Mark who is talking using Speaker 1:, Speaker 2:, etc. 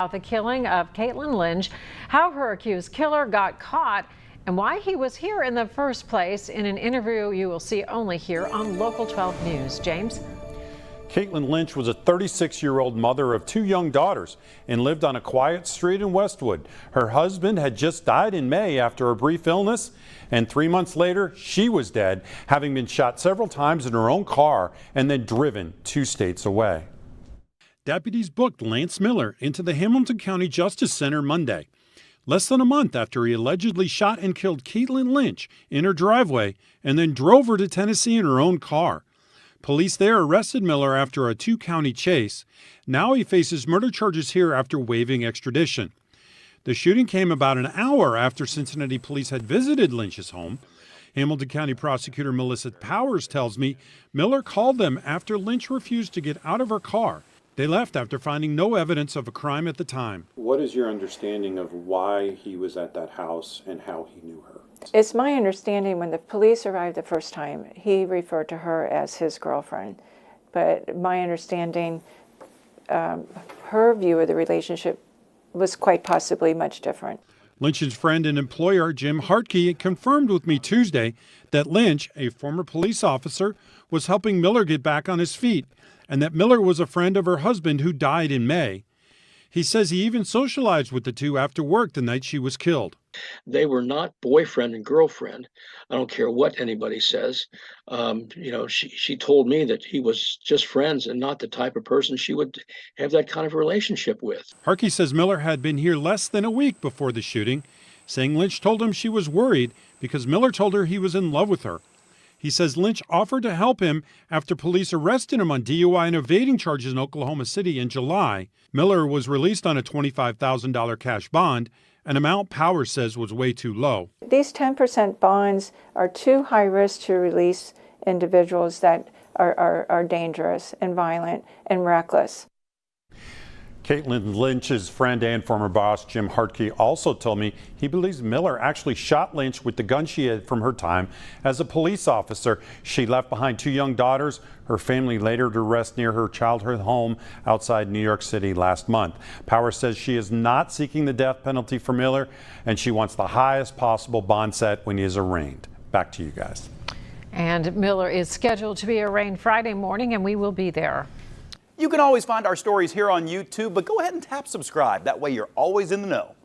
Speaker 1: About the killing of Caitlin Lynch, how her accused killer got caught, and why he was here in the first place in an interview you will see only here on Local 12 News. James?
Speaker 2: Caitlin Lynch was a 36-year-old mother of two young daughters and lived on a quiet street in Westwood. Her husband had just died in May after a brief illness, and 3 months later, she was dead, having been shot several times in her own car and then driven 2 states away. Deputies booked Lance Miller into the Hamilton County Justice Center Monday, less than a month after he allegedly shot and killed Caitlin Lynch in her driveway and then drove her to Tennessee in her own car. Police there arrested Miller after a 2-county chase. Now he faces murder charges here after waiving extradition. The shooting came about an hour after Cincinnati police had visited Lynch's home. Hamilton County Prosecutor Melissa Powers tells me Miller called them after Lynch refused to get out of her car. They left after finding no evidence of a crime at the time.
Speaker 3: What is your understanding of why he was at that house and how he knew her?
Speaker 4: It's my understanding when the police arrived the first time, he referred to her as his girlfriend. But my understanding, her view of the relationship was quite possibly much different.
Speaker 2: Lynch's friend and employer, Jim Hartke, confirmed with me Tuesday that Lynch, a former police officer, was helping Miller get back on his feet, and that Miller was a friend of her husband who died in May. He says he even socialized with the two after work the night she was killed.
Speaker 5: They were not boyfriend and girlfriend. I don't care what anybody says. She told me that he was just friends and not the type of person she would have that kind of relationship with.
Speaker 2: Hartke says Miller had been here less than a week before the shooting, saying Lynch told him she was worried because Miller told her he was in love with her. He says Lynch offered to help him after police arrested him on DUI and evading charges in Oklahoma City in July. Miller was released on a $25,000 cash bond, an amount Powers says was way too low.
Speaker 4: These 10% bonds are too high risk to release individuals that are dangerous and violent and reckless.
Speaker 2: Caitlin Lynch's friend and former boss, Jim Hartke, also told me he believes Miller actually shot Lynch with the gun she had from her time as a police officer. She left behind 2 young daughters. Her family later to rest near her childhood home outside New York City last month. Powers says she is not seeking the death penalty for Miller, and she wants the highest possible bond set when he is arraigned. Back to you guys.
Speaker 1: And Miller is scheduled to be arraigned Friday morning, and we will be there.
Speaker 6: You can always find our stories here on YouTube, but go ahead and tap subscribe. That way you're always in the know.